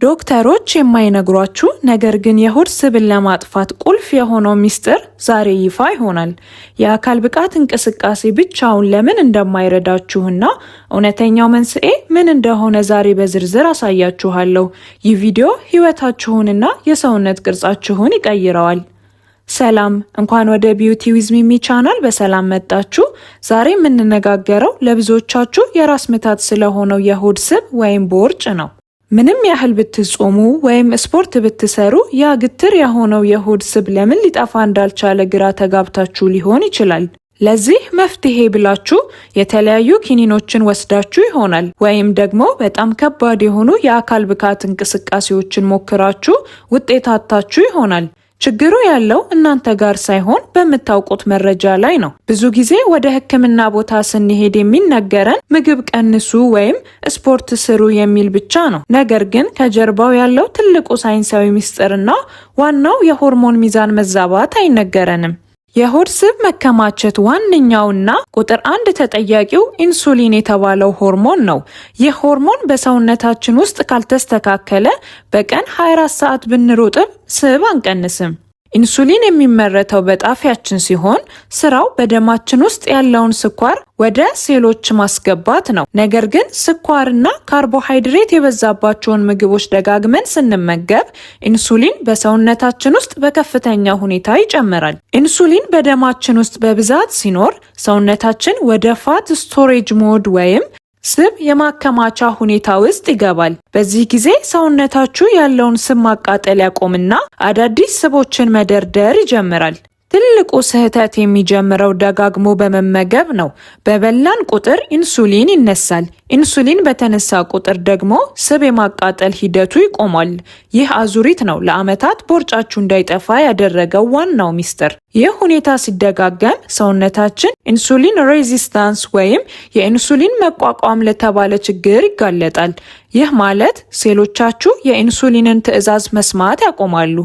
ዶክተሮች የማይነግሯችሁ ነገር ግን የሆድ ስብን ለማጥፋት ቁልፍ የሆነው ሚስጥር ዛሬ ይፋ ይሆናል። የአካል ብቃት እንቅስቃሴ ብቻውን ለምን እንደማይረዳችሁና እውነተኛው መንስኤ ምን እንደሆነ ዛሬ በዝርዝር አሳያችኋለሁ። ይህ ቪዲዮ ህይወታችሁንና የሰውነት ቅርጻችሁን ይቀይረዋል። ሰላም፣ እንኳን ወደ ቢዩቲ ዊዝ ሚሚ ቻናል በሰላም መጣችሁ። ዛሬ የምንነጋገረው ለብዙዎቻችሁ የራስ ምታት ስለሆነው የሆድ ስብ ወይም ቦርጭ ነው። ምንም ያህል ብትጾሙ ወይም ስፖርት ብትሰሩ ያ ግትር የሆነው የሆድ ስብ ለምን ሊጠፋ እንዳልቻለ ግራ ተጋብታችሁ ሊሆን ይችላል። ለዚህ መፍትሄ ብላችሁ የተለያዩ ኪኒኖችን ወስዳችሁ ይሆናል፣ ወይም ደግሞ በጣም ከባድ የሆኑ የአካል ብቃት እንቅስቃሴዎችን ሞክራችሁ ውጤት አጥታችሁ ይሆናል። ችግሩ ያለው እናንተ ጋር ሳይሆን በምታውቁት መረጃ ላይ ነው። ብዙ ጊዜ ወደ ሕክምና ቦታ ስንሄድ የሚነገረን ምግብ ቀንሱ ወይም ስፖርት ስሩ የሚል ብቻ ነው። ነገር ግን ከጀርባው ያለው ትልቁ ሳይንሳዊ ምስጢርና ዋናው የሆርሞን ሚዛን መዛባት አይነገረንም። የሆድ ስብ መከማቸት ዋነኛውና ቁጥር 1 ተጠያቂው ኢንሱሊን የተባለው ሆርሞን ነው። ይህ ሆርሞን በሰውነታችን ውስጥ ካልተስተካከለ በቀን 24 ሰዓት ብንሮጥም ስብ አንቀንስም። ኢንሱሊን የሚመረተው በጣፊያችን ሲሆን ስራው በደማችን ውስጥ ያለውን ስኳር ወደ ሴሎች ማስገባት ነው። ነገር ግን ስኳርና ካርቦሃይድሬት የበዛባቸውን ምግቦች ደጋግመን ስንመገብ ኢንሱሊን በሰውነታችን ውስጥ በከፍተኛ ሁኔታ ይጨምራል። ኢንሱሊን በደማችን ውስጥ በብዛት ሲኖር ሰውነታችን ወደ ፋት ስቶሬጅ ሞድ ወይም ስብ የማከማቻ ሁኔታ ውስጥ ይገባል። በዚህ ጊዜ ሰውነታችሁ ያለውን ስብ ማቃጠል ያቆምና አዳዲስ ስቦችን መደርደር ይጀምራል። ትልቁ ስህተት የሚጀምረው ደጋግሞ በመመገብ ነው። በበላን ቁጥር ኢንሱሊን ይነሳል። ኢንሱሊን በተነሳ ቁጥር ደግሞ ስብ የማቃጠል ሂደቱ ይቆማል። ይህ አዙሪት ነው ለዓመታት ቦርጫችሁ እንዳይጠፋ ያደረገው ዋናው ሚስጥር። ይህ ሁኔታ ሲደጋገም ሰውነታችን ኢንሱሊን ሬዚስታንስ ወይም የኢንሱሊን መቋቋም ለተባለ ችግር ይጋለጣል። ይህ ማለት ሴሎቻችሁ የኢንሱሊንን ትዕዛዝ መስማት ያቆማሉ።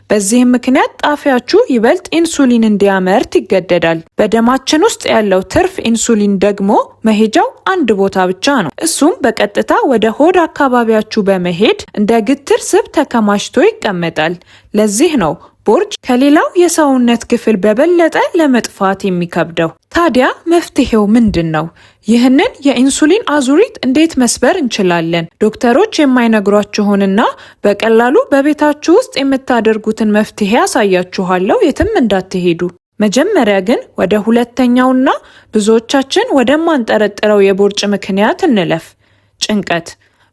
በዚህም ምክንያት ጣፊያችሁ ይበልጥ ኢንሱሊን እንዲያመርት ይገደዳል። በደማችን ውስጥ ያለው ትርፍ ኢንሱሊን ደግሞ መሄጃው አንድ ቦታ ብቻ ነው። እሱም በቀጥታ ወደ ሆድ አካባቢያችሁ በመሄድ እንደ ግትር ስብ ተከማችቶ ይቀመጣል። ለዚህ ነው ቦርጭ ከሌላው የሰውነት ክፍል በበለጠ ለመጥፋት የሚከብደው። ታዲያ መፍትሄው ምንድን ነው? ይህንን የኢንሱሊን አዙሪት እንዴት መስበር እንችላለን? ዶክተሮች የማይነግሯችሁንና በቀላሉ በቤታችሁ ውስጥ የምታደርጉትን መፍትሄ ያሳያችኋለሁ። የትም እንዳትሄዱ። መጀመሪያ ግን ወደ ሁለተኛውና ብዙዎቻችን ወደማንጠረጥረው የቦርጭ ምክንያት እንለፍ። ጭንቀት።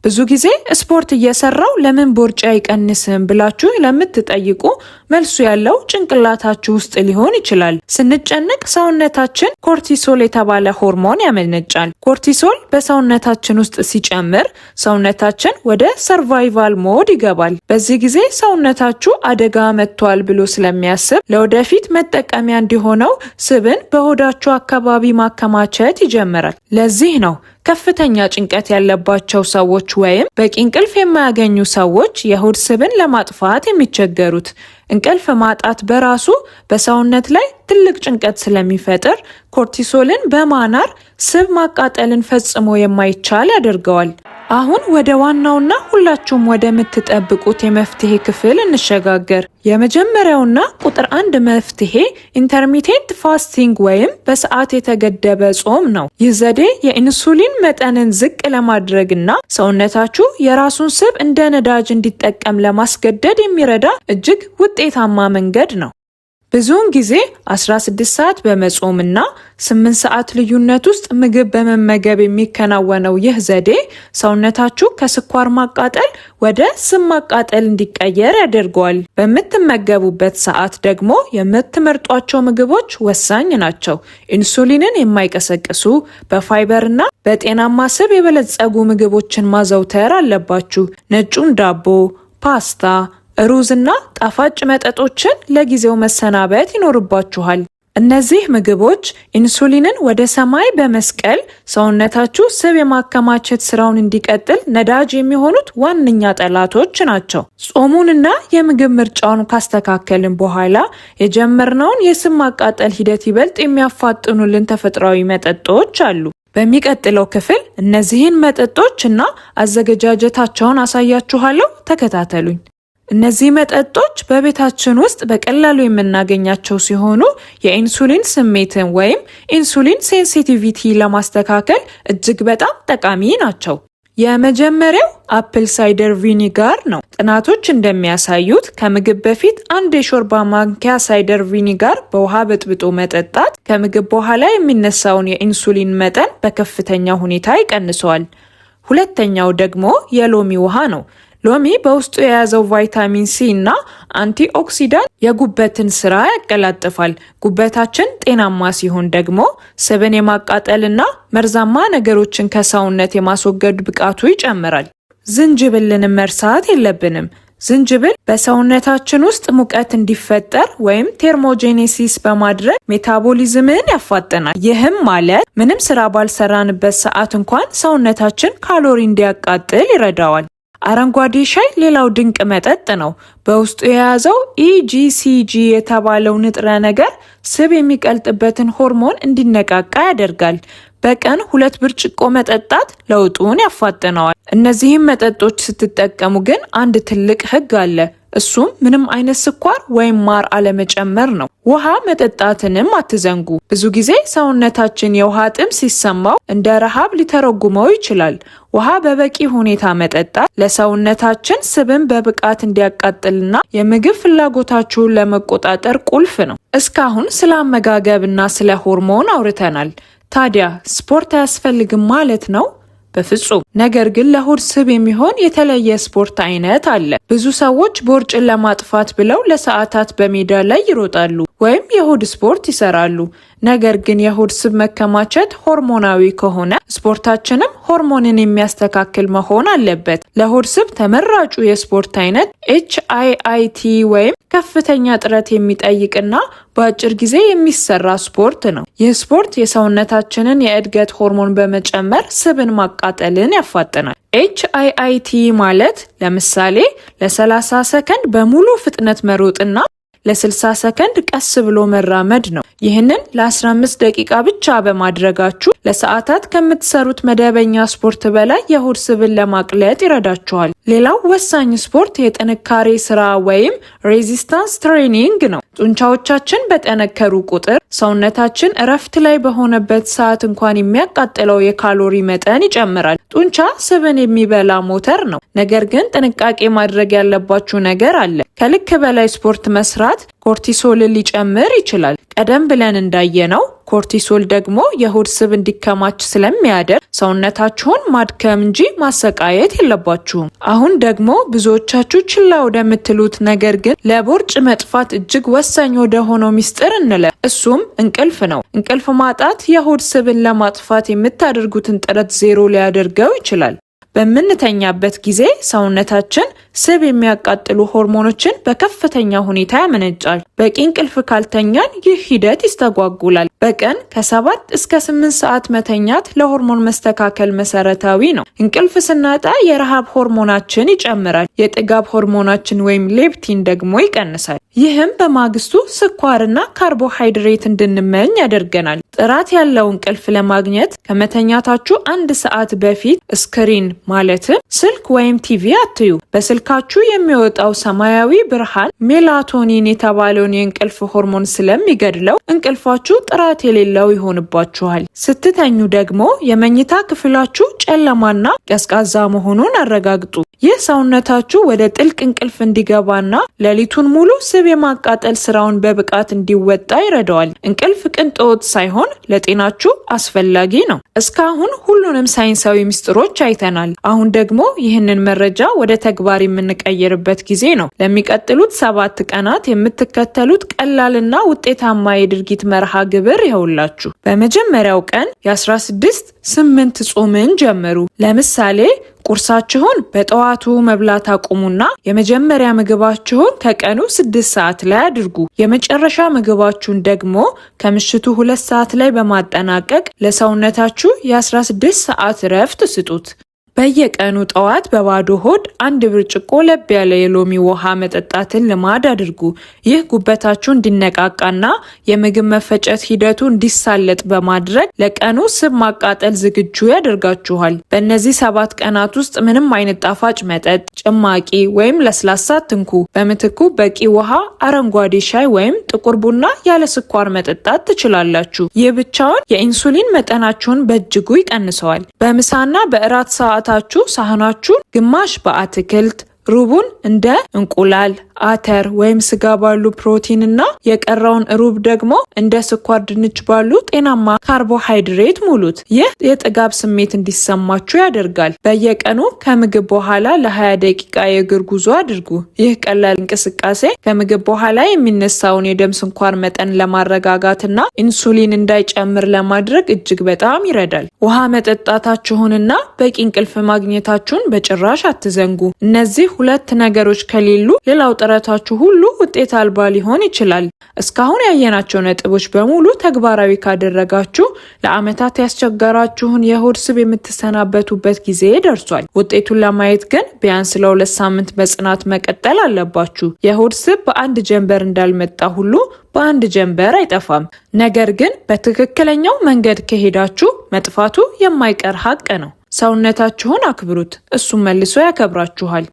ብዙ ጊዜ ስፖርት እየሰራው ለምን ቦርጭ አይቀንስም ብላችሁ ለምትጠይቁ መልሱ ያለው ጭንቅላታችሁ ውስጥ ሊሆን ይችላል። ስንጨነቅ ሰውነታችን ኮርቲሶል የተባለ ሆርሞን ያመነጫል። ኮርቲሶል በሰውነታችን ውስጥ ሲጨምር ሰውነታችን ወደ ሰርቫይቫል ሞድ ይገባል። በዚህ ጊዜ ሰውነታችሁ አደጋ መጥቷል ብሎ ስለሚያስብ ለወደፊት መጠቀሚያ እንዲሆነው ስብን በሆዳችሁ አካባቢ ማከማቸት ይጀምራል። ለዚህ ነው ከፍተኛ ጭንቀት ያለባቸው ሰዎች ወይም በቂ እንቅልፍ የማያገኙ ሰዎች የሆድ ስብን ለማጥፋት የሚቸገሩት። እንቅልፍ ማጣት በራሱ በሰውነት ላይ ትልቅ ጭንቀት ስለሚፈጥር ኮርቲሶልን በማናር ስብ ማቃጠልን ፈጽሞ የማይቻል ያደርገዋል። አሁን ወደ ዋናውና ሁላችሁም ወደምትጠብቁት የመፍትሄ ክፍል እንሸጋገር። የመጀመሪያውና ቁጥር 1 መፍትሄ ኢንተርሚቴንት ፋስቲንግ ወይም በሰዓት የተገደበ ጾም ነው። ይህ ዘዴ የኢንሱሊን መጠንን ዝቅ ለማድረግና ሰውነታችሁ የራሱን ስብ እንደ ነዳጅ እንዲጠቀም ለማስገደድ የሚረዳ እጅግ ውጤታማ መንገድ ነው። ብዙውን ጊዜ 16 ሰዓት በመጾምና 8 ሰዓት ልዩነት ውስጥ ምግብ በመመገብ የሚከናወነው ይህ ዘዴ ሰውነታችሁ ከስኳር ማቃጠል ወደ ስብ ማቃጠል እንዲቀየር ያደርገዋል። በምትመገቡበት ሰዓት ደግሞ የምትመርጧቸው ምግቦች ወሳኝ ናቸው። ኢንሱሊንን የማይቀሰቅሱ በፋይበርና በጤናማ ስብ የበለጸጉ ምግቦችን ማዘውተር አለባችሁ። ነጩን ዳቦ፣ ፓስታ፣ ሩዝና ጣፋጭ መጠጦችን ለጊዜው መሰናበት ይኖርባችኋል። እነዚህ ምግቦች ኢንሱሊንን ወደ ሰማይ በመስቀል ሰውነታችሁ ስብ የማከማቸት ስራውን እንዲቀጥል ነዳጅ የሚሆኑት ዋነኛ ጠላቶች ናቸው። ጾሙንና የምግብ ምርጫውን ካስተካከልን በኋላ የጀመርነውን የስብ ማቃጠል ሂደት ይበልጥ የሚያፋጥኑልን ተፈጥሯዊ መጠጦች አሉ። በሚቀጥለው ክፍል እነዚህን መጠጦች እና አዘገጃጀታቸውን አሳያችኋለሁ። ተከታተሉኝ። እነዚህ መጠጦች በቤታችን ውስጥ በቀላሉ የምናገኛቸው ሲሆኑ የኢንሱሊን ስሜትን ወይም ኢንሱሊን ሴንሲቲቪቲ ለማስተካከል እጅግ በጣም ጠቃሚ ናቸው። የመጀመሪያው አፕል ሳይደር ቪኒጋር ነው። ጥናቶች እንደሚያሳዩት ከምግብ በፊት አንድ የሾርባ ማንኪያ ሳይደር ቪኒጋር በውሃ በጥብጦ መጠጣት ከምግብ በኋላ የሚነሳውን የኢንሱሊን መጠን በከፍተኛ ሁኔታ ይቀንሰዋል። ሁለተኛው ደግሞ የሎሚ ውሃ ነው። ሎሚ በውስጡ የያዘው ቫይታሚን ሲ እና አንቲኦክሲዳንት የጉበትን ስራ ያቀላጥፋል። ጉበታችን ጤናማ ሲሆን ደግሞ ስብን የማቃጠልና መርዛማ ነገሮችን ከሰውነት የማስወገድ ብቃቱ ይጨምራል። ዝንጅብልንም መርሳት የለብንም። ዝንጅብል በሰውነታችን ውስጥ ሙቀት እንዲፈጠር ወይም ቴርሞጄኔሲስ በማድረግ ሜታቦሊዝምን ያፋጥናል። ይህም ማለት ምንም ስራ ባልሰራንበት ሰዓት እንኳን ሰውነታችን ካሎሪ እንዲያቃጥል ይረዳዋል። አረንጓዴ ሻይ ሌላው ድንቅ መጠጥ ነው። በውስጡ የያዘው ኢጂሲጂ የተባለው ንጥረ ነገር ስብ የሚቀልጥበትን ሆርሞን እንዲነቃቃ ያደርጋል። በቀን 2 ብርጭቆ መጠጣት ለውጡን ያፋጥነዋል። እነዚህም መጠጦች ስትጠቀሙ ግን አንድ ትልቅ ሕግ አለ። እሱም ምንም አይነት ስኳር ወይም ማር አለመጨመር ነው። ውሃ መጠጣትንም አትዘንጉ። ብዙ ጊዜ ሰውነታችን የውሃ ጥም ሲሰማው እንደ ረሃብ ሊተረጉመው ይችላል። ውሃ በበቂ ሁኔታ መጠጣት ለሰውነታችን ስብን በብቃት እንዲያቃጥልና የምግብ ፍላጎታችሁን ለመቆጣጠር ቁልፍ ነው። እስካሁን ስለ አመጋገብና ስለ ሆርሞን አውርተናል። ታዲያ ስፖርት አያስፈልግም ማለት ነው? በፍጹም። ነገር ግን ለሆድ ስብ የሚሆን የተለየ ስፖርት አይነት አለ። ብዙ ሰዎች ቦርጭን ለማጥፋት ብለው ለሰዓታት በሜዳ ላይ ይሮጣሉ ወይም የሆድ ስፖርት ይሰራሉ። ነገር ግን የሆድ ስብ መከማቸት ሆርሞናዊ ከሆነ ስፖርታችንም ሆርሞንን የሚያስተካክል መሆን አለበት። ለሆድ ስብ ተመራጩ የስፖርት አይነት HIIT ወይም ከፍተኛ ጥረት የሚጠይቅና በአጭር ጊዜ የሚሰራ ስፖርት ነው። ይህ ስፖርት የሰውነታችንን የእድገት ሆርሞን በመጨመር ስብን ማቃጠልን ያፋጥናል። HIIT ማለት ለምሳሌ ለ30 ሰከንድ በሙሉ ፍጥነት መሮጥና ለ60 ሰከንድ ቀስ ብሎ መራመድ ነው። ይህንን ለ15 ደቂቃ ብቻ በማድረጋችሁ ለሰዓታት ከምትሰሩት መደበኛ ስፖርት በላይ የሆድ ስብን ለማቅለጥ ይረዳችኋል። ሌላው ወሳኝ ስፖርት የጥንካሬ ስራ ወይም ሬዚስታንስ ትሬኒንግ ነው። ጡንቻዎቻችን በጠነከሩ ቁጥር ሰውነታችን እረፍት ላይ በሆነበት ሰዓት እንኳን የሚያቃጥለው የካሎሪ መጠን ይጨምራል። ጡንቻ ስብን የሚበላ ሞተር ነው። ነገር ግን ጥንቃቄ ማድረግ ያለባችሁ ነገር አለ። ከልክ በላይ ስፖርት መስራት ኮርቲሶልን ሊጨምር ይችላል። ቀደም ብለን እንዳየነው ኮርቲሶል ደግሞ የሆድ ስብ እንዲከማች ስለሚያደርግ ሰውነታችሁን ማድከም እንጂ ማሰቃየት የለባችሁም። አሁን ደግሞ ብዙዎቻችሁ ችላ ወደምትሉት ነገር ግን ለቦርጭ መጥፋት እጅግ ወሳኝ ወደ ሆነው ሚስጥር እንለፍ። እሱም እንቅልፍ ነው። እንቅልፍ ማጣት የሆድ ስብን ለማጥፋት የምታደርጉትን ጥረት ዜሮ ሊያደርገው ይችላል። በምንተኛበት ጊዜ ሰውነታችን ስብ የሚያቃጥሉ ሆርሞኖችን በከፍተኛ ሁኔታ ያመነጫል። በቂ እንቅልፍ ካልተኛን ይህ ሂደት ይስተጓጉላል። በቀን ከ7 እስከ 8 ሰዓት መተኛት ለሆርሞን መስተካከል መሰረታዊ ነው። እንቅልፍ ስናጣ የረሃብ ሆርሞናችን ይጨምራል። የጥጋብ ሆርሞናችን ወይም ሌፕቲን ደግሞ ይቀንሳል። ይህም በማግስቱ ስኳርና ካርቦሃይድሬት እንድንመኝ ያደርገናል። ጥራት ያለው እንቅልፍ ለማግኘት ከመተኛታችሁ 1 ሰዓት በፊት ስክሪን ማለትም ስልክ ወይም ቲቪ አትዩ። በስልካችሁ የሚወጣው ሰማያዊ ብርሃን ሜላቶኒን የተባለውን የእንቅልፍ ሆርሞን ስለሚገድለው እንቅልፋችሁ ጥራት የሌለው ይሆንባችኋል። ስትተኙ ደግሞ የመኝታ ክፍላችሁ ጨለማና ቀዝቃዛ መሆኑን አረጋግጡ። ይህ ሰውነታችሁ ወደ ጥልቅ እንቅልፍ እንዲገባና ሌሊቱን ሙሉ ስብ የማቃጠል ስራውን በብቃት እንዲወጣ ይረዳዋል። እንቅልፍ ቅንጦት ሳይሆን ለጤናችሁ አስፈላጊ ነው። እስካሁን ሁሉንም ሳይንሳዊ ምስጢሮች አይተናል። አሁን ደግሞ ይህንን መረጃ ወደ ተግባር የምንቀይርበት ጊዜ ነው። ለሚቀጥሉት 7 ቀናት የምትከተሉት ቀላልና ውጤታማ የድርጊት መርሃ ግብር ይኸውላችሁ። በመጀመሪያው ቀን የ16/8 ጾምን ጀምሩ። ለምሳሌ ቁርሳችሁን በጠዋቱ መብላት አቁሙና የመጀመሪያ ምግባችሁን ከቀኑ 6 ሰዓት ላይ አድርጉ። የመጨረሻ ምግባችሁን ደግሞ ከምሽቱ 2 ሰዓት ላይ በማጠናቀቅ ለሰውነታችሁ የ16 ሰዓት እረፍት ስጡት። በየቀኑ ጠዋት በባዶ ሆድ 1 ብርጭቆ ለብ ያለ የሎሚ ውሃ መጠጣትን ልማድ አድርጉ። ይህ ጉበታችሁ እንዲነቃቃና የምግብ መፈጨት ሂደቱ እንዲሳለጥ በማድረግ ለቀኑ ስብ ማቃጠል ዝግጁ ያደርጋችኋል። በእነዚህ 7 ቀናት ውስጥ ምንም አይነት ጣፋጭ መጠጥ፣ ጭማቂ ወይም ለስላሳ አትንኩ። በምትኩ በቂ ውሃ፣ አረንጓዴ ሻይ ወይም ጥቁር ቡና ያለ ስኳር መጠጣት ትችላላችሁ። ይህ ብቻውን የኢንሱሊን መጠናችሁን በእጅጉ ይቀንሰዋል። በምሳና በእራት ሰዓታችሁ ሳህናችሁን ግማሽ በአትክልት፣ ሩቡን እንደ እንቁላል፣ አተር ወይም ስጋ ባሉ ፕሮቲን እና የቀረውን ሩብ ደግሞ እንደ ስኳር ድንች ባሉ ጤናማ ካርቦሃይድሬት ሙሉት። ይህ የጥጋብ ስሜት እንዲሰማችሁ ያደርጋል። በየቀኑ ከምግብ በኋላ ለ20 ደቂቃ የእግር ጉዞ አድርጉ። ይህ ቀላል እንቅስቃሴ ከምግብ በኋላ የሚነሳውን የደም ስኳር መጠን ለማረጋጋትና ኢንሱሊን እንዳይጨምር ለማድረግ እጅግ በጣም ይረዳል። ውሃ መጠጣታችሁንና በቂ እንቅልፍ ማግኘታችሁን በጭራሽ አትዘንጉ። እነዚህ 2 ነገሮች ከሌሉ ሌላው ጥረታችሁ ሁሉ ውጤት አልባ ሊሆን ይችላል። እስካሁን ያየናቸው ነጥቦች በሙሉ ተግባራዊ ካደረጋችሁ ለዓመታት ያስቸገራችሁን የሆድ ስብ የምትሰናበቱበት ጊዜ ደርሷል። ውጤቱን ለማየት ግን ቢያንስ ለ2 ሳምንት በጽናት መቀጠል አለባችሁ። የሆድ ስብ በአንድ ጀንበር እንዳልመጣ ሁሉ በአንድ ጀንበር አይጠፋም። ነገር ግን በትክክለኛው መንገድ ከሄዳችሁ መጥፋቱ የማይቀር ሀቅ ነው። ሰውነታችሁን አክብሩት፣ እሱም መልሶ ያከብራችኋል።